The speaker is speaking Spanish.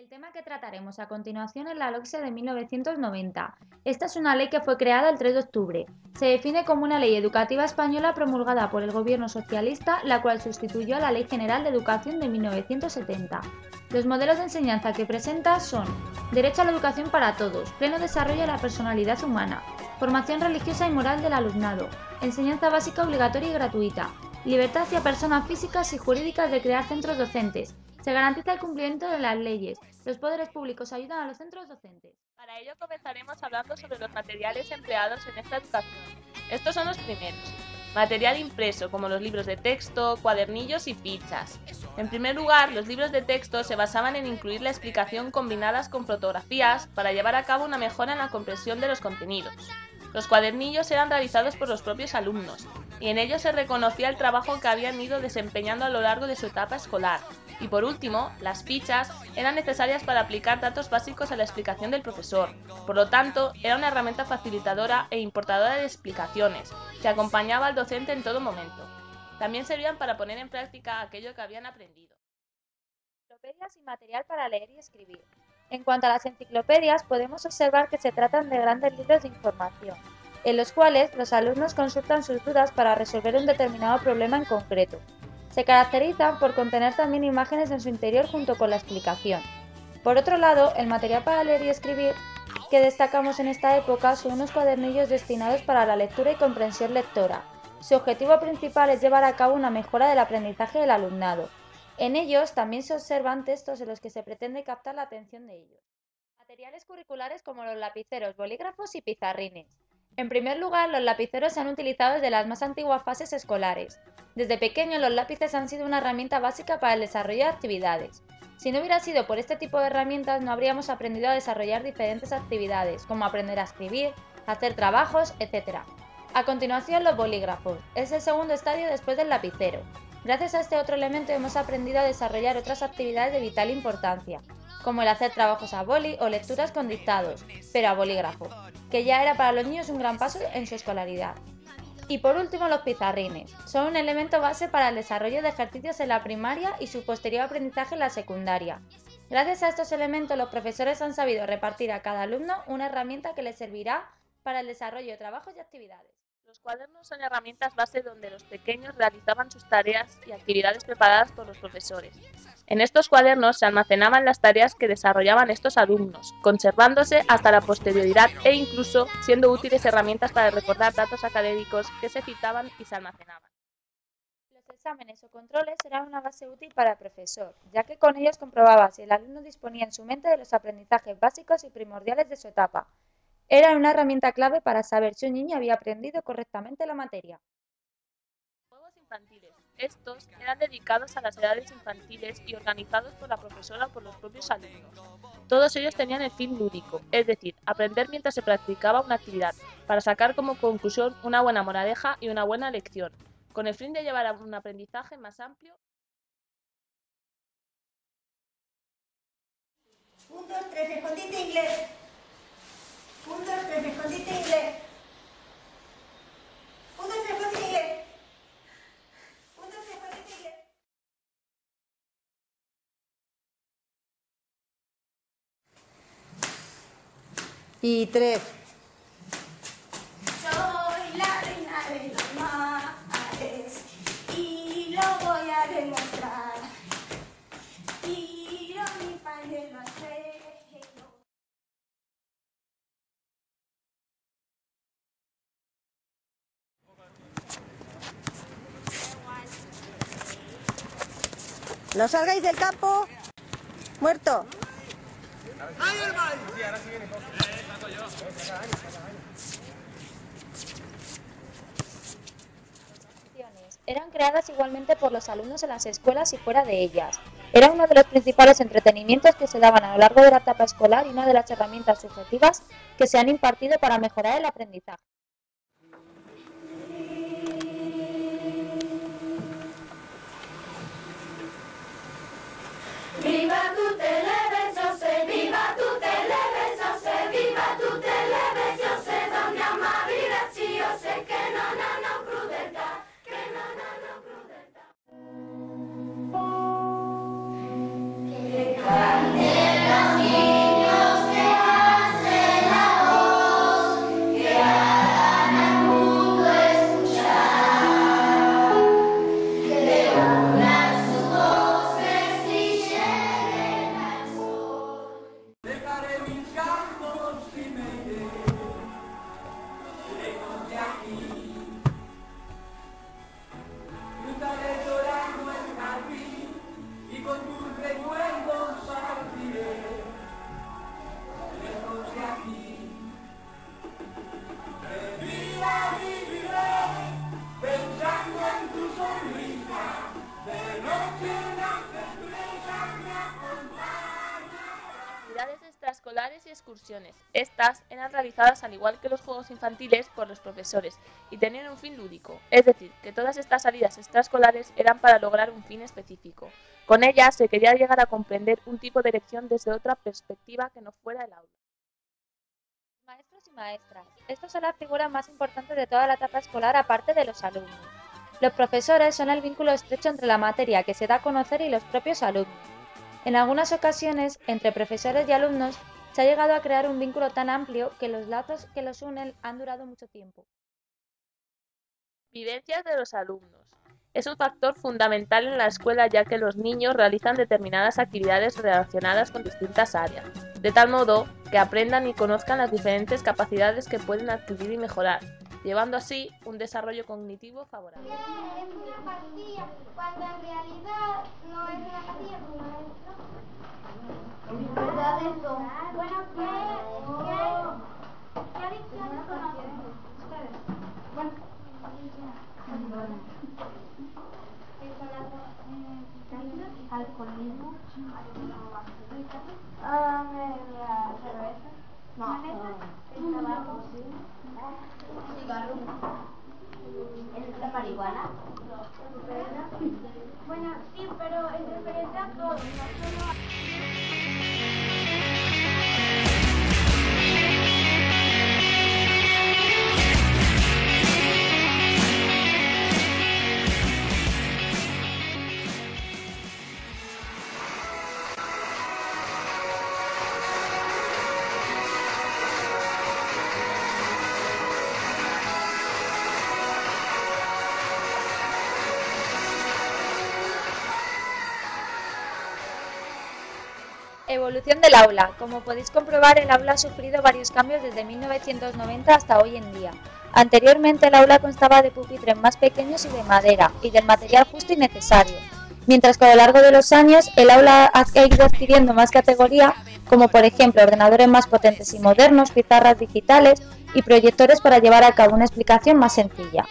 El tema que trataremos a continuación es la LOGSE de 1990. Esta es una ley que fue creada el 3 de octubre. Se define como una ley educativa española promulgada por el gobierno socialista, la cual sustituyó a la Ley General de Educación de 1970. Los modelos de enseñanza que presenta son: derecho a la educación para todos, pleno desarrollo de la personalidad humana, formación religiosa y moral del alumnado, enseñanza básica obligatoria y gratuita, libertad hacia personas físicas y jurídicas de crear centros docentes. Se garantiza el cumplimiento de las leyes. Los poderes públicos ayudan a los centros docentes. Para ello comenzaremos hablando sobre los materiales empleados en esta educación. Estos son los primeros. Material impreso, como los libros de texto, cuadernillos y fichas. En primer lugar, los libros de texto se basaban en incluir la explicación combinadas con fotografías para llevar a cabo una mejora en la comprensión de los contenidos. Los cuadernillos eran realizados por los propios alumnos, y en ellos se reconocía el trabajo que habían ido desempeñando a lo largo de su etapa escolar. Y por último, las fichas eran necesarias para aplicar datos básicos a la explicación del profesor. Por lo tanto, era una herramienta facilitadora e importadora de explicaciones, que acompañaba al docente en todo momento. También servían para poner en práctica aquello que habían aprendido. Enciclopedias y material para leer y escribir. En cuanto a las enciclopedias, podemos observar que se tratan de grandes libros de información, en los cuales los alumnos consultan sus dudas para resolver un determinado problema en concreto. Se caracterizan por contener también imágenes en su interior junto con la explicación. Por otro lado, el material para leer y escribir que destacamos en esta época son unos cuadernillos destinados para la lectura y comprensión lectora. Su objetivo principal es llevar a cabo una mejora del aprendizaje del alumnado. En ellos también se observan textos en los que se pretende captar la atención de ellos. Materiales curriculares como los lapiceros, bolígrafos y pizarrines. En primer lugar, los lapiceros se han utilizado desde las más antiguas fases escolares. Desde pequeños, los lápices han sido una herramienta básica para el desarrollo de actividades. Si no hubiera sido por este tipo de herramientas, no habríamos aprendido a desarrollar diferentes actividades, como aprender a escribir, hacer trabajos, etc. A continuación, los bolígrafos. Es el segundo estadio después del lapicero. Gracias a este otro elemento hemos aprendido a desarrollar otras actividades de vital importancia, como el hacer trabajos a boli o lecturas con dictados, pero a bolígrafo, que ya era para los niños un gran paso en su escolaridad. Y por último, los pizarrines. Son un elemento base para el desarrollo de ejercicios en la primaria y su posterior aprendizaje en la secundaria. Gracias a estos elementos, los profesores han sabido repartir a cada alumno una herramienta que les servirá para el desarrollo de trabajos y actividades. Los cuadernos son herramientas base donde los pequeños realizaban sus tareas y actividades preparadas por los profesores. En estos cuadernos se almacenaban las tareas que desarrollaban estos alumnos, conservándose hasta la posterioridad e incluso siendo útiles herramientas para recordar datos académicos que se citaban y se almacenaban. Los exámenes o controles eran una base útil para el profesor, ya que con ellos comprobaba si el alumno disponía en su mente de los aprendizajes básicos y primordiales de su etapa. Era una herramienta clave para saber si un niño había aprendido correctamente la materia. Juegos infantiles. Estos eran dedicados a las edades infantiles y organizados por la profesora o por los propios alumnos. Todos ellos tenían el fin lúdico, es decir, aprender mientras se practicaba una actividad, para sacar como conclusión una buena moraleja y una buena lección, con el fin de llevar a un aprendizaje más amplio. 1, 2, 3, escondite inglés. 1, 2, 3, escondite inglés. 1, 2, 3, escondite inglés. 1, 2, 3, escondite inglés. Y 3. Soy la reina de los mares y lo voy a demostrar. Tiro mi pañuelo al suelo. No salgáis del campo. Muerto. Eran creadas igualmente por los alumnos en las escuelas y fuera de ellas. Era uno de los principales entretenimientos que se daban a lo largo de la etapa escolar y una de las herramientas subjetivas que se han impartido para mejorar el aprendizaje. Viva tu televisión, viva tu televisión, viva tu televisión, donde amabile si yo sé que no crudeltà, que no crudeltà. Que candela escolares y excursiones. Estas eran realizadas al igual que los juegos infantiles por los profesores y tenían un fin lúdico, es decir, que todas estas salidas extraescolares eran para lograr un fin específico. Con ellas se quería llegar a comprender un tipo de lección desde otra perspectiva que no fuera el aula. Maestros y maestras. Estos son la figura más importante de toda la etapa escolar aparte de los alumnos. Los profesores son el vínculo estrecho entre la materia que se da a conocer y los propios alumnos. En algunas ocasiones, entre profesores y alumnos, se ha llegado a crear un vínculo tan amplio que los lazos que los unen han durado mucho tiempo. Vivencias de los alumnos. Es un factor fundamental en la escuela ya que los niños realizan determinadas actividades relacionadas con distintas áreas, de tal modo que aprendan y conozcan las diferentes capacidades que pueden adquirir y mejorar, llevando así un desarrollo cognitivo favorable. Es una pastilla, cuando en realidad no es una pastilla, es verdad eso. Bueno, ¿qué adicciones conocen ustedes? Bueno, alcoholismo, la cerveza, el tabaco, cigarro, la marihuana. Bueno, sí, pero es referente a todo, no solo a... Evolución del aula. Como podéis comprobar, el aula ha sufrido varios cambios desde 1990 hasta hoy en día. Anteriormente el aula constaba de pupitres más pequeños y de madera, y del material justo y necesario, mientras que a lo largo de los años el aula ha ido adquiriendo más categoría, como por ejemplo ordenadores más potentes y modernos, pizarras digitales y proyectores para llevar a cabo una explicación más sencilla.